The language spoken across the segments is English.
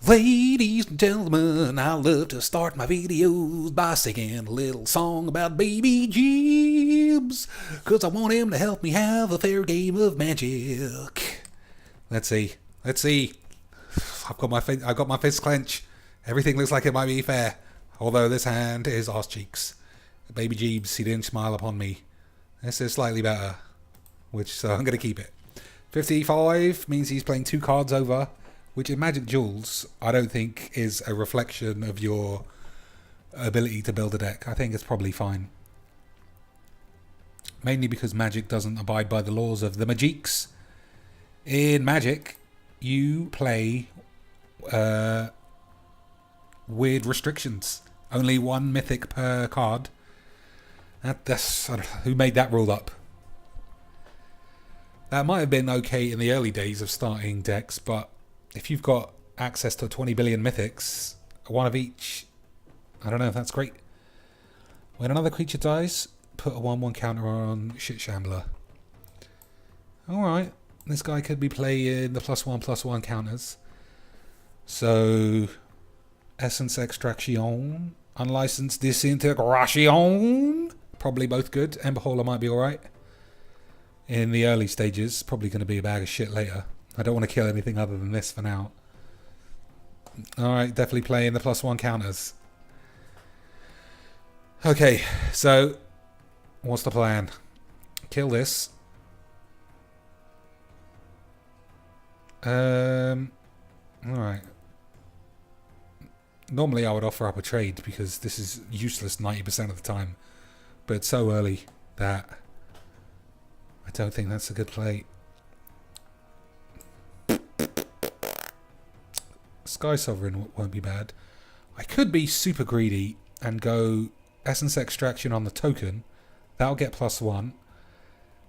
Ladies and gentlemen, I love to start my videos by singing a little song about baby Jibs, cause I want him to help me have a fair game of magic. Let's see. I've got my fist clench. Everything looks like it might be fair, although this hand is arse cheeks. Baby Jeebs, he didn't smile upon me. This is slightly better, so I'm gonna keep it. 55 means he's playing 2 cards over, which in Magic Duels I don't think is a reflection of your ability to build a deck. I think it's probably fine. Mainly because Magic doesn't abide by the laws of the Magiques. In Magic, you play weird restrictions. Only 1 mythic per card. That's I don't know, who made that rule up? That might have been okay in the early days of starting decks, but if you've got access to 20 billion mythics, 1 of each, I don't know if that's great. When another creature dies, put a 1/1 counter on Shit Shambler. Alright, this guy could be playing the +1/+1 counters. So, Essence Extraction, Unlicensed Disintegration, probably both good. Ember Hauler might be alright. In the early stages, probably going to be a bag of shit later. I don't want to kill anything other than this for now. Alright, definitely playing the +1 counters. Okay, so what's the plan? Kill this. Alright. Normally I would offer up a trade because this is useless 90% of the time. But it's so early that I don't think that's a good play. Sky Sovereign won't be bad. I could be super greedy and go Essence Extraction on the token. That'll get +1.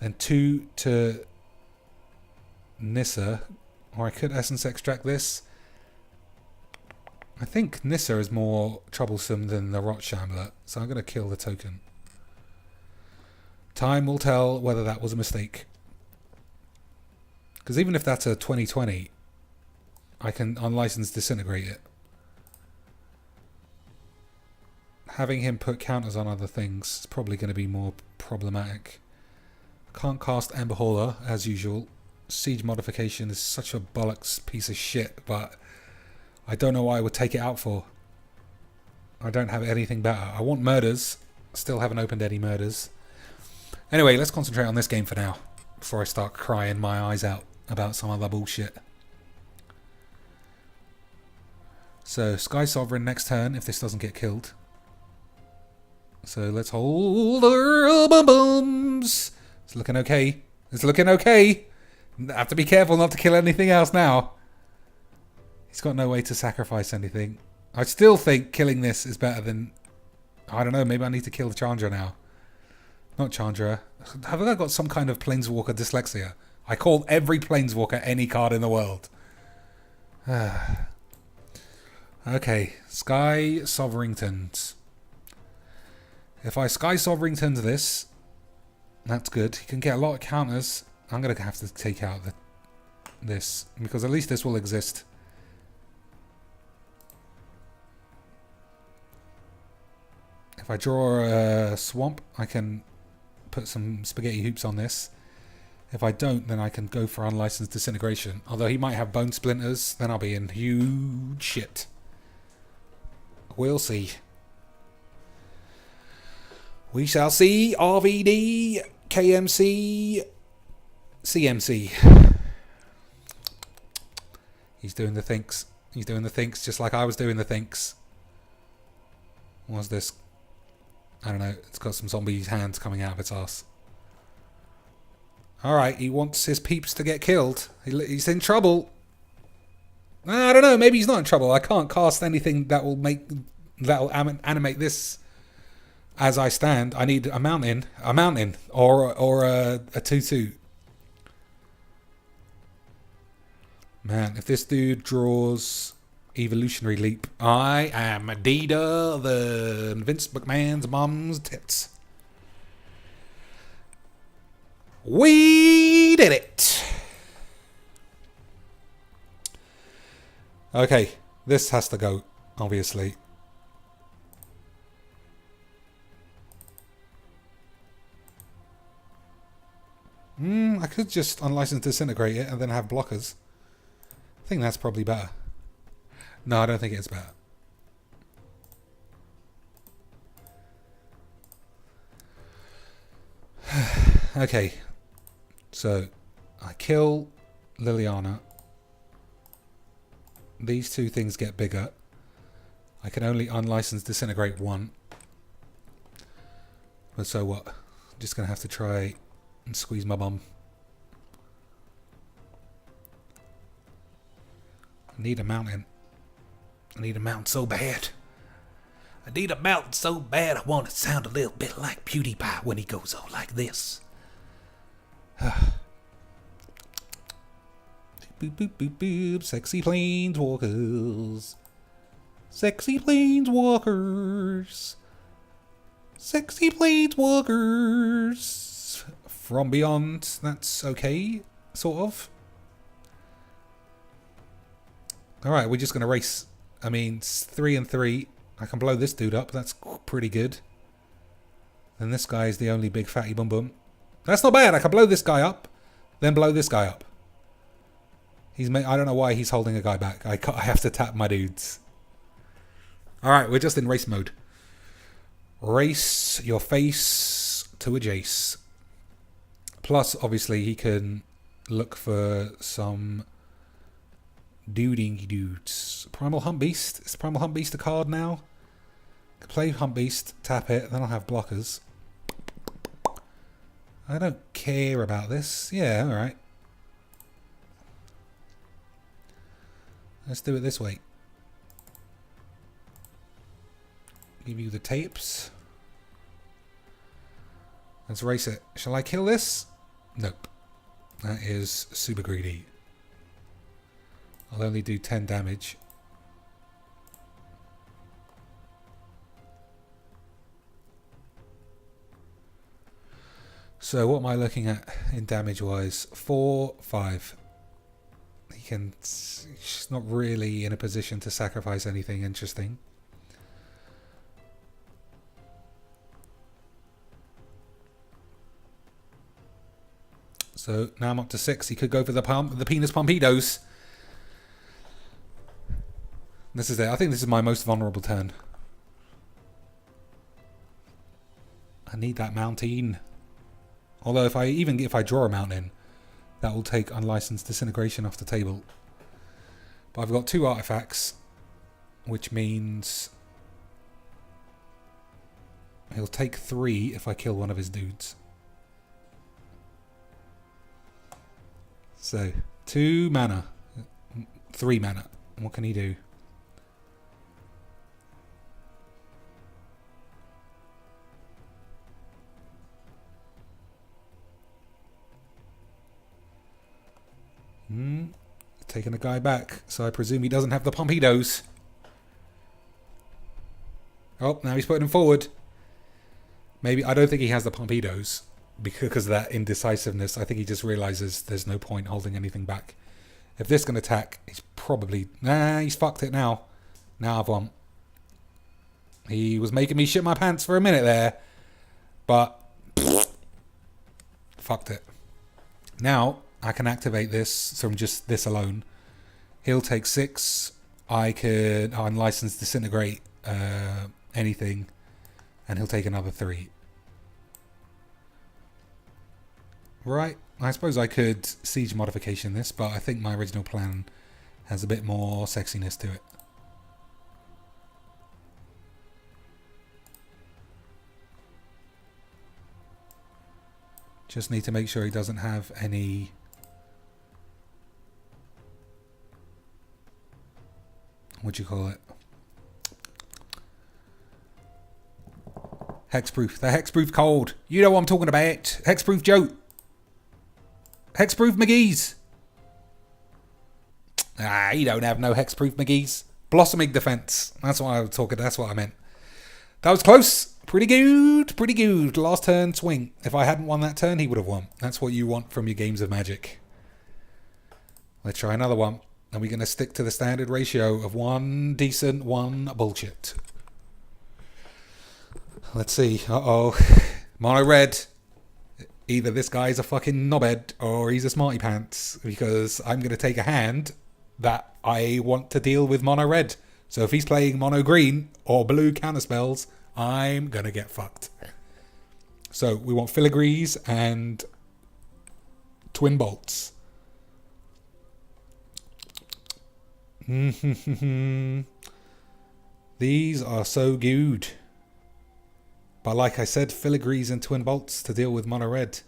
Then 2 to Nissa. Or I could Essence Extract this. I think Nissa is more troublesome than the Rot Shambler, so I'm going to kill the token. Time will tell whether that was a mistake. Because even if that's a 2020, I can unlicense disintegrate it. Having him put counters on other things is probably going to be more problematic. Can't cast Ember Hauler as usual. Siege modification is such a bollocks piece of shit, but I don't know what I would take it out for. I don't have anything better. I want murders. Still haven't opened any murders. Anyway, let's concentrate on this game for now, before I start crying my eyes out about some other bullshit. So, Sky Sovereign next turn, if this doesn't get killed. So, let's hold our bum-bums. It's looking okay. It's looking okay. I have to be careful not to kill anything else now. He's got no way to sacrifice anything. I still think killing this is better than... I don't know, maybe I need to kill the Chandra now. Not Chandra. Have I got some kind of Planeswalker dyslexia? I call every Planeswalker any card in the world. Okay, Sky Sovereigntons. If I Sky Sovereigntons this, that's good. He can get a lot of counters. I'm going to have to take out this, because at least this will exist. If I draw a swamp, I can put some spaghetti hoops on this. If I don't, then I can go for unlicensed disintegration. Although he might have bone splinters, then I'll be in huge shit. We'll see. We shall see. RVD, KMC, CMC. He's doing the thinks. He's doing the thinks just like I was doing the thinks. What's this? I don't know. It's got some zombies' hands coming out of its ass. Alright, he wants his peeps to get killed. He's in trouble. I don't know. Maybe he's not in trouble. I can't cast anything that will animate this as I stand. I need a mountain, or a 2/2. Man, if this dude draws Evolutionary Leap, I am Adidas, the Vince McMahon's mom's tits. We did it. Okay, This has to go, obviously. I could just unlicensed disintegrate it and then have blockers. I think that's probably better. No, I don't think it's better. Okay. So, I kill Liliana. These two things get bigger. I can only unlicense disintegrate one. But so what? I'm just going to have to try and squeeze my bum. I need a mountain. I need a mountain so bad. I need a mountain so bad I want it to sound a little bit like PewDiePie when he goes on like this. Boop, boop, boop, boop. Sexy planeswalkers. Sexy planeswalkers. Sexy planeswalkers. From beyond, that's okay, sort of. Alright, we're just going to race. I mean, it's 3 and 3. I can blow this dude up. That's pretty good. And this guy is the only big fatty bum bum. That's not bad. I can blow this guy up, then blow this guy up. I don't know why he's holding a guy back. I have to tap my dudes. Alright, we're just in race mode. Race your face to a Jace. Plus, obviously, he can look for some duding dudes. Primal Hunt Beast. Is Primal Hunt Beast a card now? Can play Hunt Beast, tap it, then I'll have blockers. I don't care about this. Yeah, alright. Let's do it this way. Give you the tapes. Let's race it. Shall I kill this? Nope. That is super greedy. I'll only do 10 damage. So what am I looking at in damage wise? 4, 5. He's not really in a position to sacrifice anything interesting. So now I'm up to 6. He could go for the penis pompidos. This is it. I think this is my most vulnerable turn. I need that mountain. Although if I draw a mountain, that will take unlicensed disintegration off the table. But I've got 2 artifacts, which means he'll take 3 if I kill one of his dudes. So 2 mana, 3 mana. What can he do? Taking a guy back, so I presume he doesn't have the pompidos. Oh, now he's putting him forward. Maybe, I don't think he has the pompidos because of that indecisiveness. I think he just realizes there's no point holding anything back. If this can attack, he's probably... Nah, he's fucked it now. Now I've won. He was making me shit my pants for a minute there, but fucked it. Now I can activate this from just this alone. He'll take 6. I could unlicense disintegrate anything, and he'll take another 3. Right, I suppose I could siege modification this, but I think my original plan has a bit more sexiness to it. Just need to make sure he doesn't have any... What do you call it? Hexproof. The hexproof cold. You know what I'm talking about. Hexproof Joe. Hexproof McGee's. Ah, you don't have no hexproof McGee's. Blossoming defense. That's what I was talking. That's what I meant. That was close. Pretty good. Pretty good. Last turn swing. If I hadn't won that turn, he would have won. That's what you want from your games of Magic. Let's try another one. And we're going to stick to the standard ratio of 1 decent, 1 bullshit. Let's see. Uh-oh. Mono red. Either this guy's a fucking knobhead or he's a smarty pants, because I'm going to take a hand that I want to deal with mono red. So if he's playing mono green or blue counterspells, I'm going to get fucked. So we want filigrees and twin bolts. These are so good. But like I said, filigrees and twin bolts to deal with mono red.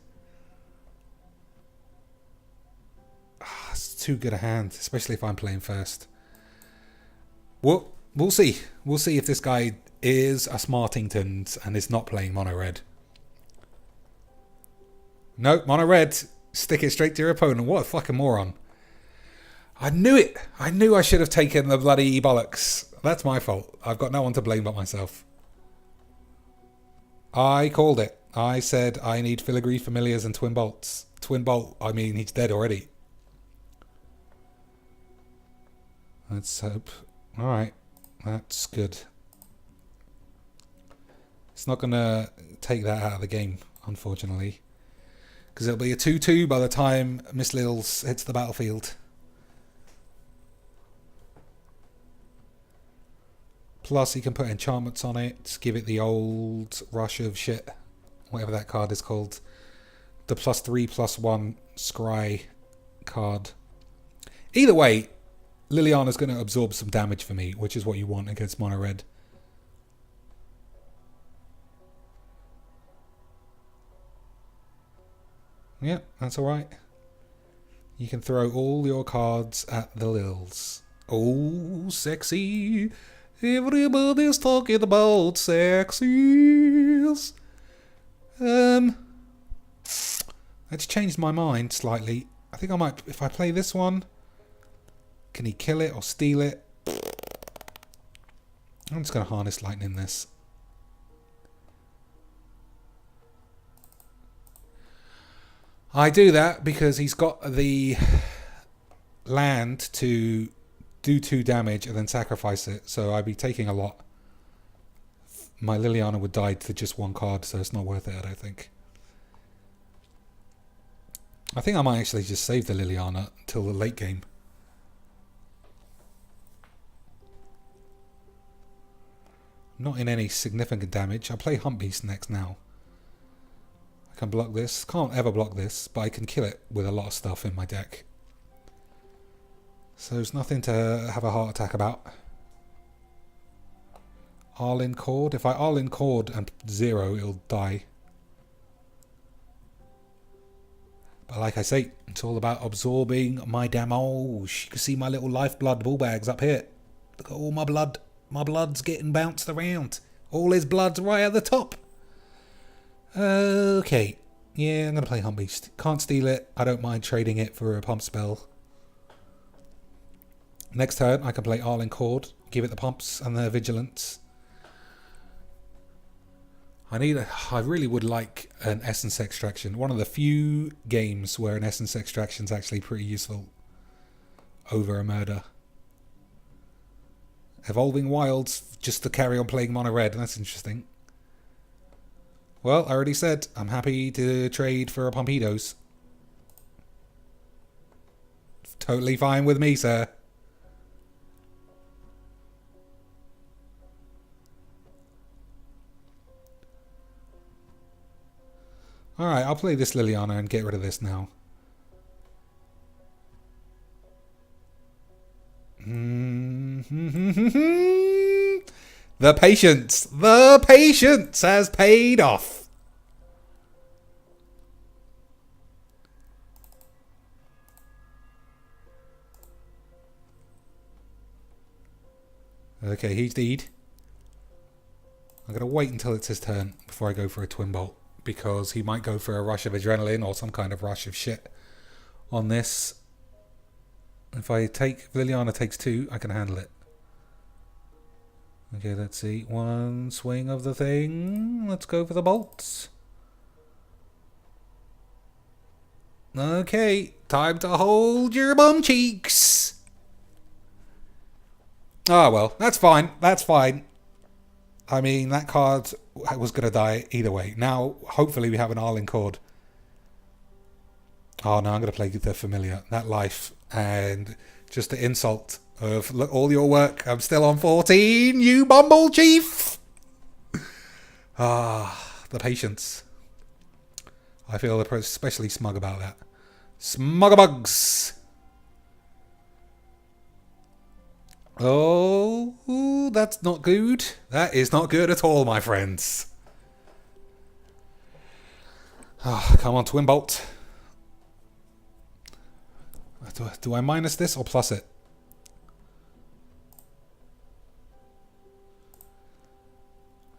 It's too good a hand, especially if I'm playing first. Well, we'll see. We'll see if this guy is a Smartingtons and is not playing mono red. Nope, mono red. Stick it straight to your opponent. What a fucking moron. I knew it. I knew I should have taken the bloody bollocks. That's my fault. I've got no one to blame but myself. I called it. I said I need filigree familiars and twin bolts. Twin bolt, I mean, he's dead already. Let's hope. Alright, that's good. It's not going to take that out of the game, unfortunately. Because it'll be a 2-2 by the time Miss Littles hits the battlefield. Plus, he can put enchantments on it, give it the old rush of shit, whatever that card is called. The +3/+1 scry card. Either way, Liliana's going to absorb some damage for me, which is what you want against mono red. Yeah, that's alright. You can throw all your cards at the Lils. Oh, sexy. Everybody's talking about sexies. That's changed my mind slightly. I think I might, if I play this one, can he kill it or steal it? I'm just going to harness lightning this. I do that because he's got the land to do 2 damage and then sacrifice it, so I'd be taking a lot. My Liliana would die to just 1 card, so it's not worth it, I don't think. I think I might actually just save the Liliana till the late game. Not in any significant damage. I'll play Hump Beast next now. I can block this. Can't ever block this, but I can kill it with a lot of stuff in my deck. So there's nothing to have a heart attack about. Arlinn Cord. If I Arlinn Cord and 0, it'll die. But like I say, it's all about absorbing my damage. You can see my little lifeblood ball bags up here. Look at all my blood. My blood's getting bounced around. All his blood's right at the top. Okay. Yeah, I'm going to play Hump Beast. Can't steal it. I don't mind trading it for a pump spell. Next turn, I can play Arlinn Cord. Give it the pumps and the vigilance. I really would like an essence extraction. One of the few games where an essence extraction is actually pretty useful over a murder. Evolving Wilds, just to carry on playing mono red. That's interesting. Well, I already said I'm happy to trade for a Pompidos. Totally fine with me, sir. Alright, I'll play this Liliana and get rid of this now. The patience has paid off. Okay, he's dead. I'm going to wait until it's his turn before I go for a twin bolt, because he might go for a rush of adrenaline or some kind of rush of shit on this. If Liliana takes 2, I can handle it. Okay, let's see. 1 swing of the thing. Let's go for the bolts. Okay, time to hold your bum cheeks. Ah, well, that's fine. That's fine. I mean, that card was going to die either way. Now, hopefully, we have an Arling Cord. Oh, no, I'm going to play the familiar. That life. And just the insult of, look, all your work. I'm still on 14, you bumble chief. Ah, the patience. I feel especially smug about that. Smuggerbugs. Oh, that's not good. That is not good at all, my friends. Oh, come on, Twin Bolt. Do I minus this or plus it?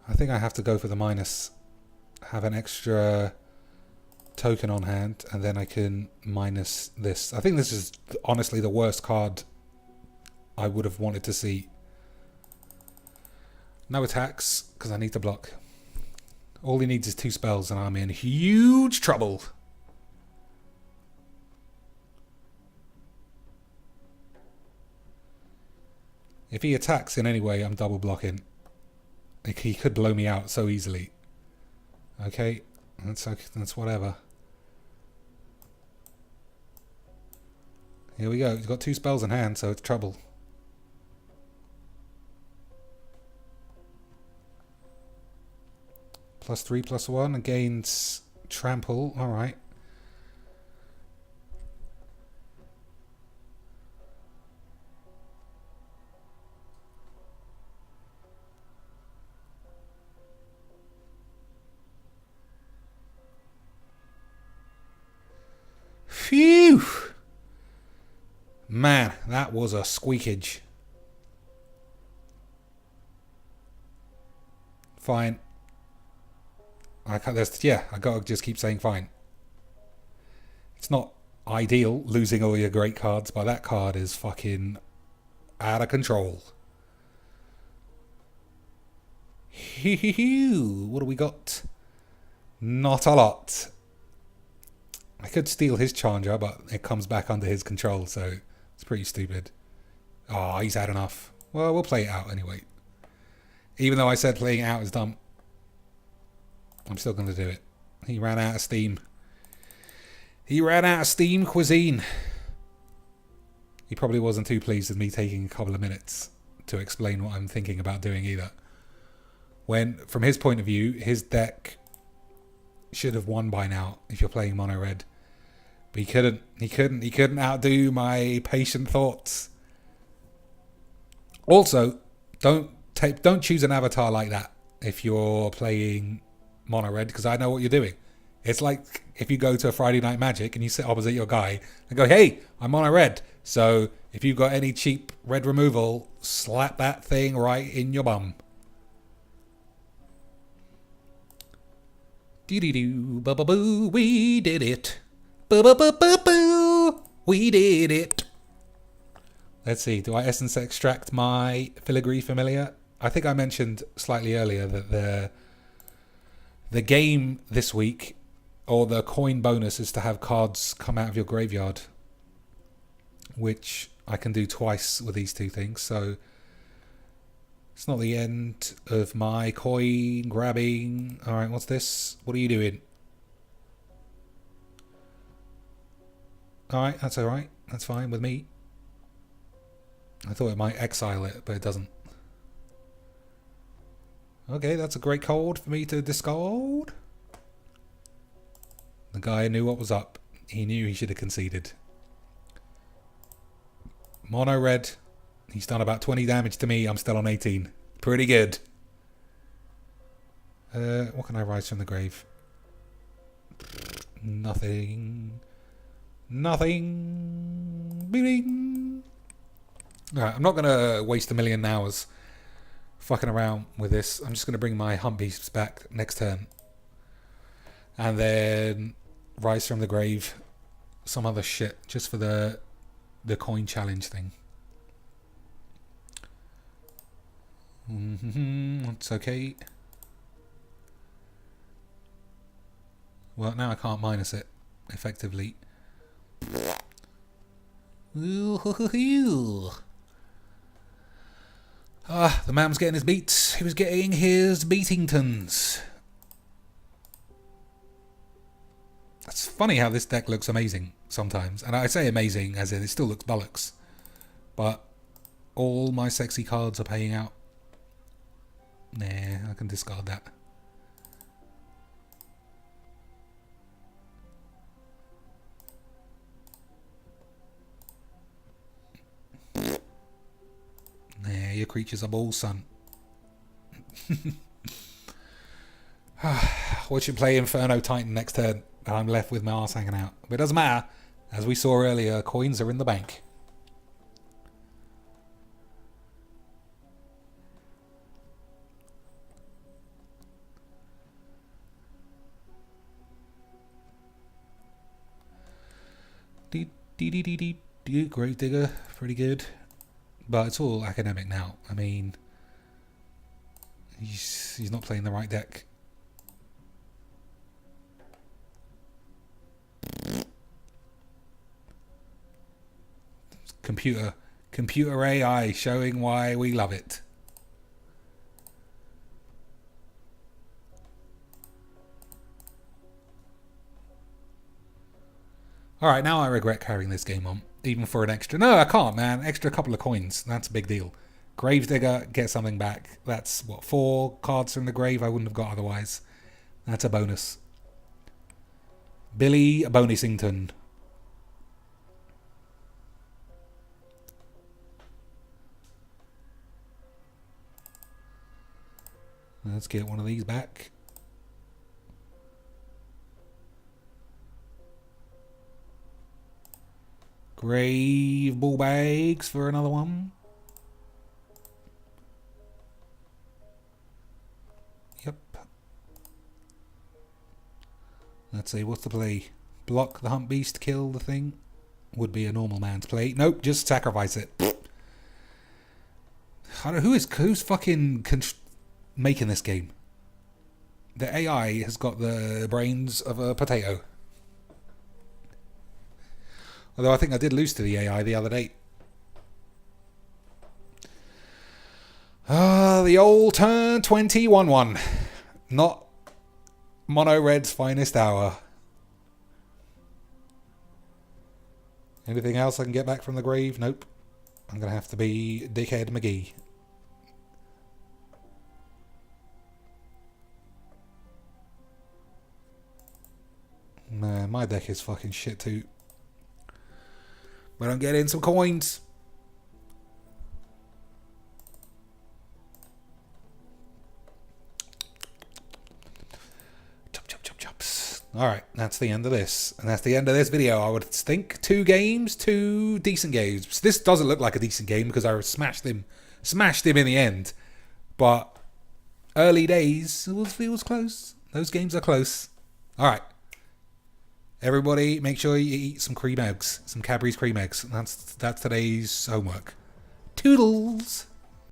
I think I have to go for the minus. Have an extra token on hand, and then I can minus this. I think this is honestly the worst card I would have wanted to see. No attacks, because I need to block. All he needs is 2 spells, and I'm in huge trouble. If he attacks in any way, I'm double blocking. He could blow me out so easily. Okay, that's whatever. Here we go. He's got 2 spells in hand, so it's trouble. +3/+1 and gains trample. All right. Phew! Man, that was a squeakage. Fine. I gotta just keep saying fine. It's not ideal losing all your great cards, but that card is fucking out of control. What do we got? Not a lot. I could steal his Chandra, but it comes back under his control, so it's pretty stupid. Oh, he's had enough. Well, we'll play it out anyway. Even though I said playing it out is dumb, I'm still going to do it. He ran out of steam. He ran out of steam cuisine. He probably wasn't too pleased with me taking a couple of minutes to explain what I'm thinking about doing either. When, from his point of view, his deck should have won by now if you're playing mono red. But he couldn't. He couldn't outdo my patient thoughts. Also, don't choose an avatar like that if you're playing mono red, because I know what you're doing. It's like if you go to a Friday Night Magic and you sit opposite your guy and go, hey, I'm mono red. So if you've got any cheap red removal, slap that thing right in your bum. Doo-doo-doo, ba-ba-boo, we did it. Ba-ba-ba-ba-boo, we did it. Let's see, do I essence extract my Filigree Familiar? I think I mentioned slightly earlier that the game this week, or the coin bonus, is to have cards come out of your graveyard, which I can do twice with these 2 things, so it's not the end of my coin grabbing. Alright, what's this? What are you doing? Alright, that's alright. That's fine with me. I thought it might exile it, but it doesn't. Okay, that's a great card for me to discard. The guy knew what was up. He knew he should have conceded. Mono red. He's done about 20 damage to me. I'm still on 18. Pretty good. What can I rise from the grave? Nothing. Nothing. Bing. Alright, I'm not going to waste a million hours fucking around with this. I'm just going to bring my hump beasts back next turn. And then rise from the grave. Some other shit. Just for the coin challenge thing. It's okay. Well, now I can't minus it effectively. The man was getting his beats. He was getting his Beatingtons. It's funny how this deck looks amazing sometimes. And I say amazing as in it still looks bollocks. But all my sexy cards are paying out. Nah, I can discard that. Nah, your creatures are balls, son. We should play Inferno Titan next turn. I'm left with my arse hanging out. But it doesn't matter. As we saw earlier, coins are in the bank. Grave Digger, pretty good. But it's all academic now. I mean, he's not playing the right deck. Computer AI showing why we love it. Alright, now I regret carrying this game on. Even for an extra... No, I can't, man. Extra couple of coins. That's a big deal. Gravedigger, get something back. That's, what, 4 cards from the grave I wouldn't have got otherwise. That's a bonus. Billy Bonusington. Let's get one of these back. Grave ball bags for another one. Yep. Let's see, what's the play? Block the Hump Beast, kill the thing. Would be a normal man's play. Nope, just sacrifice it. I don't know, who's fucking making this game? The AI has got the brains of a potato. Although I think I did lose to the AI the other day. The old turn 21-1. Not Mono Red's finest hour. Anything else I can get back from the grave? Nope. I'm going to have to be Dickhead McGee. Man, my deck is fucking shit too. But I'm getting some coins. Chops. Alright, that's the end of this. And that's the end of this video, I would think. 2 games, 2 decent games. This doesn't look like a decent game because I smashed him in the end. But early days, it was close. Those games are close. Alright. Everybody, make sure you eat some cream eggs. Some Cadbury's cream eggs. That's today's homework. Toodles!